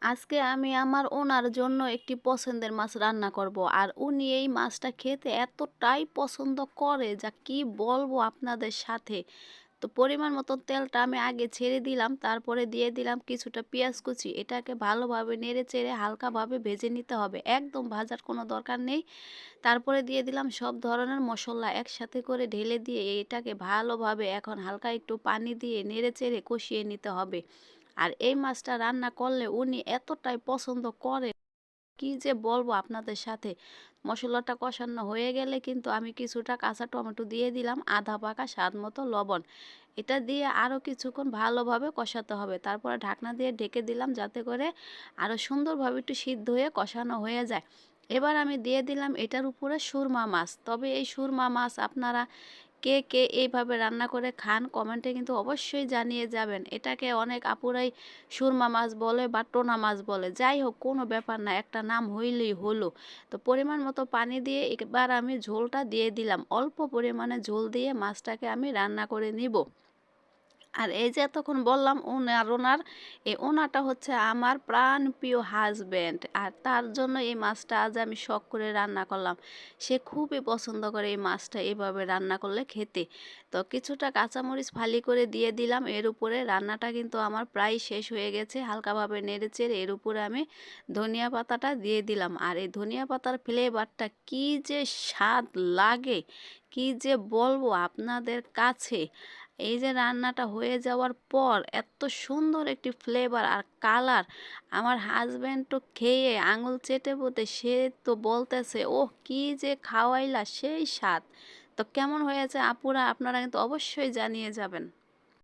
আজকে আমি আমার ওনার জন্য একটি পছন্দের মাছ রান্না করব। আর উনি এই মাছটা খেতে এতটাই পছন্দ করে যা কি বলবো আপনাদের সাথে। তো পরিমাণ মতো তেলটা আমি আগে ছেড়ে দিলাম, তারপরে দিয়ে দিলাম কিছুটা পেঁয়াজ কুচি। এটাকে ভালোভাবে নেড়ে চেড়ে হালকাভাবে ভেজে নিতে হবে, একদম ভাজার কোনো দরকার নেই। তারপরে দিয়ে দিলাম সব ধরনের মশলা একসাথে করে ঢেলে দিয়ে এটাকে ভালোভাবে এখন হালকা একটু পানি দিয়ে নেড়ে চেড়ে কষিয়ে নিতে হবে। আর এই মাছটা রান্না করলে উনি এতটাই পছন্দ করে, কি যে বলবো আপনাদের সাথে। মশলাটা কষানো হয়ে গেলে কিন্তু আমি কিছুটা কাঁচা টমেটো দিয়ে দিলাম, আধা পাকা স্বাদ মতো লবণ। এটা দিয়ে আরও কিছুক্ষণ ভালোভাবে কষাতে হবে। তারপরে ঢাকনা দিয়ে ঢেকে দিলাম যাতে করে আরও সুন্দরভাবে একটু সিদ্ধ হয়ে কষানো হয়ে যায়। এবার আমি দিয়ে দিলাম এটার উপরে সুরমা মাছ। তবে এই সুরমা মাছ আপনারা কে কে এইভাবে রান্না করে খান কমেন্টে কিন্তু অবশ্যই জানিয়ে যাবেন। এটাকে অনেক আপুরাই সুরমা মাছ বলে বা টোনা মাছ বলে, যাই হোক কোনো ব্যাপার না, একটা নাম হইলেই হলো। তো পরিমাণ মতো পানি দিয়ে এবার আমি ঝোলটা দিয়ে দিলাম, অল্প পরিমাণে ঝোল দিয়ে মাছটাকে আমি রান্না করে নিব। আর এই যে এতক্ষণ বললাম ওনার এই ওনাটা হচ্ছে আমার প্রাণ প্রিয় হাজব্যান্ড, আর তার জন্য এই মাছটা আজ আমি শখ করে রান্না করলাম। সে খুবই পছন্দ করে এই মাছটা এভাবে রান্না করলে খেতে। তো কিছুটা কাঁচামরিচ ফালি করে দিয়ে দিলাম এর উপরে। রান্নাটা কিন্তু আমার প্রায় শেষ হয়ে গেছে, হালকাভাবে নেড়েচেড়ে এর উপরে আমি ধনিয়া পাতাটা দিয়ে দিলাম। আর এই ধনিয়া পাতার ফ্লেভারটা কি যে স্বাদ লাগে, কি যে বলবো আপনাদের কাছে। এই যে রান্নাটা হয়ে যাওয়ার পর এত সুন্দর একটি ফ্লেভার আর কালার, আমার হাজব্যান্ড তো খেয়ে আঙুল চেটে পুটে সে তো বলতেছে, ওহ কি যে খাওয়াইলা, সেই স্বাদ। তো কেমন হয়েছে আপুরা, আপনারা কিন্তু অবশ্যই জানিয়ে যাবেন।